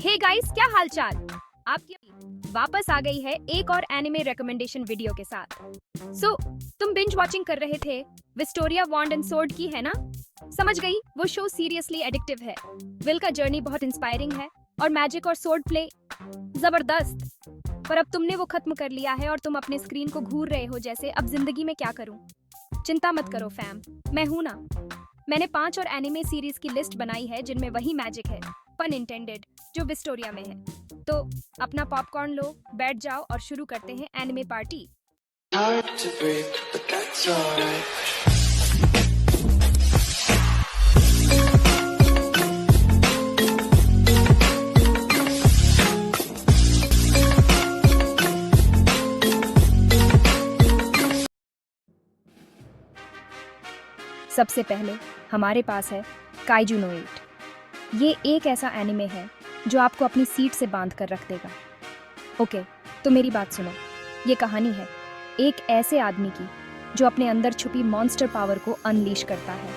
Hey guys, क्या हालचाल। आपकी वापस आ गई है एक और एनिमे रिकमेंडेशन वीडियो के साथ। तुम बिंज वॉचिंग कर रहे थे विस्टोरिया वॉन्ड एंड सोर्ड की, है ना? समझ गई, वो शो सीरियसली एडिक्टिव है। विल का जर्नी बहुत इंस्पायरिंग है और मैजिक और सोर्ड प्ले जबरदस्त। पर अब तुमने वो खत्म कर लिया है और तुम अपने स्क्रीन को घूर रहे हो जैसे अब जिंदगी में क्या करूं। चिंता मत करो फैम, मैं हूं ना। मैंने 5 और एनिमे सीरीज की लिस्ट बनाई है जिनमें वही मैजिक है, पन इंटेंडेड, जो विस्टोरिया में है। तो अपना पॉपकॉर्न लो, बैठ जाओ और शुरू करते हैं anime party. Hard to breathe, but that's alright. सबसे पहले हमारे पास है काइजू नो 8। ये एक ऐसा एनिमे है जो आपको अपनी सीट से बांध कर रख देगा। ओके, तो मेरी बात सुनो। ये कहानी है एक ऐसे आदमी की जो अपने अंदर छुपी मॉन्स्टर पावर को अनलीश करता है।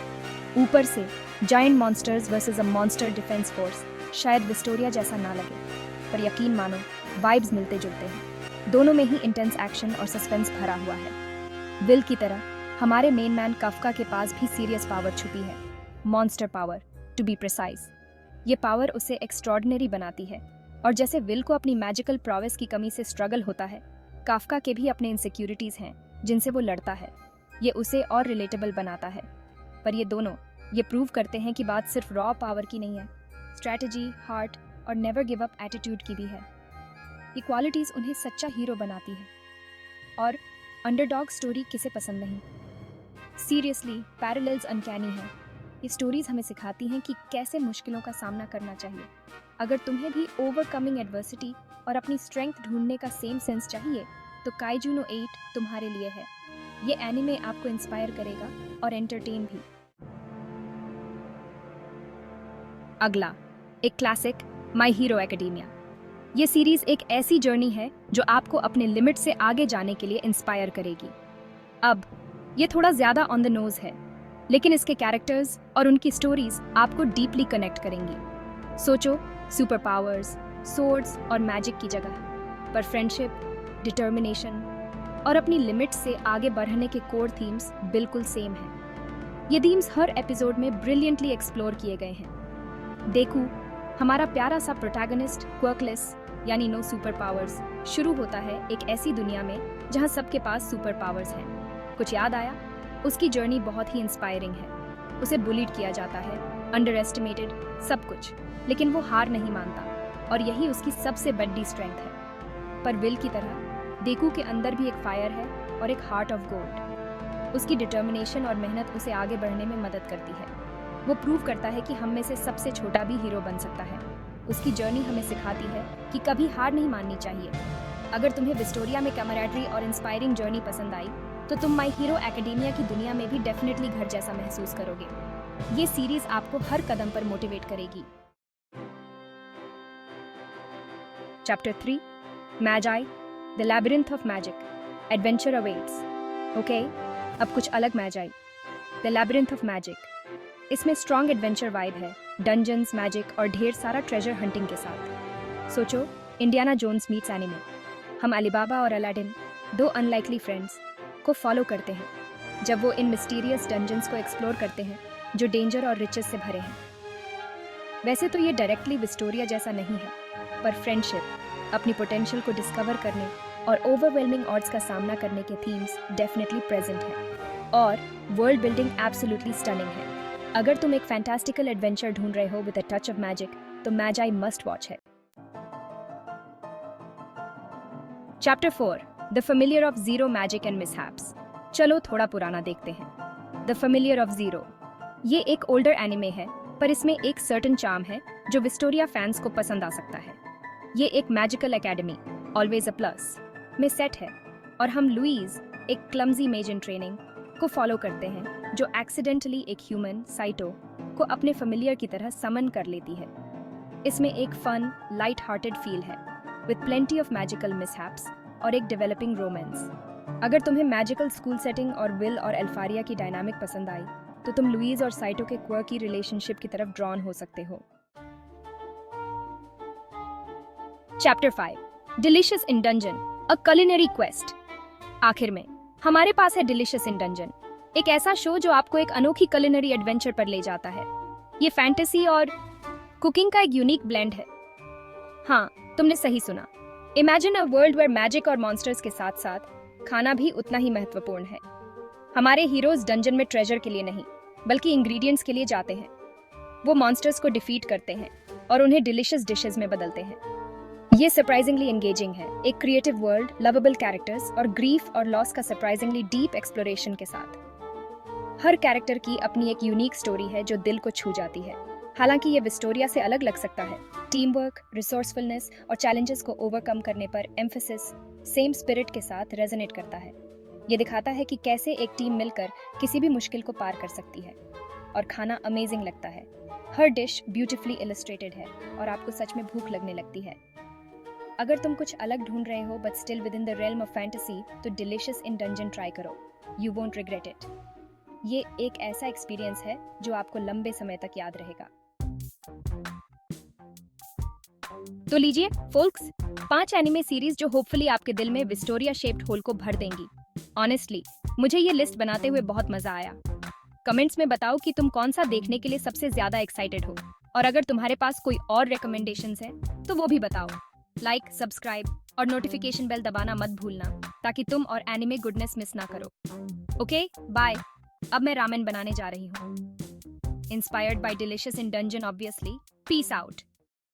ऊपर से जायंट मॉन्स्टर्स वर्सेस अ मॉन्स्टर डिफेंस फोर्स। शायद विस्टोरिया जैसा ना लगे, पर यकीन मानो वाइब्स मिलते जुलते हैं। दोनों में ही इंटेंस एक्शन और सस्पेंस भरा हुआ है। विल की तरह हमारे मेन मैन काफका के पास भी सीरियस पावर छुपी है, monster power to be precise. ये पावर उसे एक्स्ट्रॉर्डिनरी बनाती है, और जैसे विल को अपनी मैजिकल प्रोवेस की कमी से स्ट्रगल होता है, काफका के भी अपने इनसिक्योरिटीज हैं जिनसे वो लड़ता है। ये उसे और रिलेटेबल बनाता है। पर ये दोनों ये प्रूव करते हैं कि बात सिर्फ रॉ पावर की नहीं है, स्ट्रैटेजी, हार्ट और नेवर गिव अप एटीट्यूड की भी है। ये क्वालिटीज उन्हें सच्चा हीरो बनाती है। और अंडरडॉग स्टोरी किसे पसंद नहीं। सीरियसली पैरेलल्स अनकैनी है। ये स्टोरीज हमें सिखाती हैं कि कैसे मुश्किलों का सामना करना चाहिए। अगर तुम्हें भी ओवरकमिंग एडवर्सिटी और अपनी स्ट्रेंथ ढूंढने का सेम सेंस चाहिए, तो काइजू नो 8 तुम्हारे लिए है। ये एनिमे आपको इंस्पायर करेगा और एंटरटेन भी। अगला एक क्लासिक, माय हीरो एकेडेमिया। ये सीरीज एक ऐसी जर्नी है जो आपको अपने लिमिट से आगे जाने के लिए इंस्पायर करेगी। अब ये थोड़ा ज्यादा ऑन द नोज है, लेकिन इसके कैरेक्टर्स और उनकी स्टोरीज आपको डीपली कनेक्ट करेंगी। सोचो, सुपर पावर्स, सोर्ड्स और मैजिक की जगह पर फ्रेंडशिप, डिटर्मिनेशन और अपनी लिमिट से आगे बढ़ने के कोर थीम्स बिल्कुल सेम हैं। ये थीम्स हर एपिसोड में ब्रिलियंटली एक्सप्लोर किए गए हैं। देखो, हमारा प्यारा सा प्रोटैगनिस्ट क्वर्कलेस यानी नो सुपर पावर्स शुरू होता है एक ऐसी दुनिया में जहां सबके पास सुपर पावर्स हैं। कुछ याद आया? उसकी जर्नी बहुत ही इंस्पायरिंग है। उसे बुलीड किया जाता है, अंडर एस्टिमेटेड, सब कुछ, लेकिन वो हार नहीं मानता, और यही उसकी सबसे बड़ी स्ट्रेंथ है। पर विल की तरह देखू के अंदर भी एक फायर है और एक हार्ट ऑफ गोल्ड। उसकी डिटर्मिनेशन और मेहनत उसे आगे बढ़ने में मदद करती है। वो प्रूव करता है कि हम में से सबसे छोटा भी हीरो बन सकता है। उसकी जर्नी हमें सिखाती है कि कभी हार नहीं माननी चाहिए। अगर तुम्हें विस्टोरिया में कैमराडरी और इंस्पायरिंग जर्नी पसंद आई, तो तुम माय हीरो एकेडेमिया की दुनिया में भी डेफिनेटली घर जैसा महसूस करोगे। ये सीरीज आपको हर कदम पर मोटिवेट करेगी। Chapter 3, Magi, the labyrinth of magic, adventure awaits. Okay, अब कुछ अलग Magi, the labyrinth of magic. इसमें स्ट्रॉन्ग एडवेंचर वाइब है, डंजन्स, मैजिक और ढेर सारा ट्रेजर हंटिंग के साथ। सोचो, इंडियाना जोन्स मीट्स एनिमे। हम अलीबाबा और अलादीन, दो अनलाइकली फ्रेंड्स, को फॉलो करते हैं जब वो इन मिस्टीरियस डंजन्स को एक्सप्लोर करते हैं जो डेंजर और रिचेस से भरे हैं। वैसे तो ये डायरेक्टली विस्टोरिया जैसा नहीं है, पर फ्रेंडशिप, अपनी पोटेंशियल को डिस्कवर करने और ओवरवेलमिंग ऑड्स का सामना करने के थीम्स डेफिनेटली प्रेजेंट हैं। और वर्ल्ड बिल्डिंग एब्सोल्युटली स्टनिंग है। अगर तुम एक फैंटास्टिकल एडवेंचर ढूंढ रहे हो with a touch of magic, तो मैजाई मस्ट वॉच है। Chapter 4, the familiar of zero, magic and mishaps. चलो थोड़ा पुराना देखते हैं। द फेमिलियर ऑफ जीरो ये एक ओल्डर एनिमे है, पर इसमें एक सर्टेन चार्म है जो विस्टोरिया फैंस को पसंद आ सकता है। ये एक magical academy, always a plus, में सेट है, और हम लुईज, एक क्लमजी मेज इन ट्रेनिंग, को फॉलो करते हैं जो एक्सीडेंटली एक ह्यूमन, साइटो, को अपने फेमिलियर की तरह समन कर लेती है। इसमें एक फन, लाइट हार्टेड फील है, with plenty of magical mishaps और एक डेवलपिंग रोमांस। अगर तुम्हें मैजिकल स्कूल सेटिंग और विल और एल्फारिया की डायनामिक पसंद आई, तो तुम लुईस और साइटो के क्वर्की रिलेशनशिप की तरफ ड्रॉन हो सकते हो। Chapter 5 delicious in dungeon a culinary quest. आखिर में हमारे पास है डिलीशियस इन डंजन, एक ऐसा शो जो आपको एक अनोखी कुलिनरी एडवेंचर पर ले जाता है। ये फैंटेसी और कुकिंग का एक यूनिक ब्लेंड है। हाँ, तुमने सही सुना। Imagine a world where magic और मॉन्स्टर्स के साथ साथ खाना भी उतना ही महत्वपूर्ण है। हमारे हीरोज डंजन में ट्रेजर के लिए नहीं, बल्कि इंग्रेडिएंट्स के लिए जाते हैं। वो मॉन्स्टर्स को डिफीट करते हैं और उन्हें डिलीशियस डिशेस में बदलते हैं। ये सरप्राइजिंगली एंगेजिंग है, एक क्रिएटिव वर्ल्ड, लवेबल कैरेक्टर्स और ग्रीफ और लॉस का सरप्राइजिंगली डीप एक्सप्लोरेशन के साथ। हर कैरेक्टर की अपनी एक यूनिक स्टोरी है जो दिल को छू जाती है। हालांकि ये विस्टोरिया से अलग लग सकता है, टीम वर्क, रिसोर्सफुलनेस और चैलेंजेस को ओवरकम करने पर एम्फेसिस सेम स्पिरिट के साथ रेजोनेट करता है। ये दिखाता है कि कैसे एक टीम मिलकर किसी भी मुश्किल को पार कर सकती है। और खाना अमेजिंग लगता है। हर डिश ब्यूटीफुली इलस्ट्रेटेड है और आपको सच में भूख लगने लगती है। अगर तुम कुछ अलग ढूंढ रहे हो but still with in the realm of fantasy, तो डिलीशियस इन डंजन ट्राई करो। You won't regret it. ये एक ऐसा एक्सपीरियंस है जो आपको लंबे समय तक याद रहेगा। तो लीजिए फोल्क्स, 5 एनिमे सीरीज जो होपफुली आपके दिल में विस्टोरिया शेप्ड होल को भर देंगी। ऑनेस्टली, मुझे ये लिस्ट बनाते हुए बहुत मजा आया। कमेंट्स में बताओ कि तुम कौन सा देखने के लिए सबसे ज्यादा एक्साइटेड हो, और अगर तुम्हारे पास कोई और रिकमेंडेशंस हैं तो वो भी बताओ। लाइक, सब्सक्राइब और नोटिफिकेशन बेल दबाना मत भूलना ताकि तुम और एनिमे गुडनेस मिस ना करो। Okay, bye. अब मैं रामेन बनाने जा रही हूँ। Inspired by delicious in dungeon obviously. Peace out.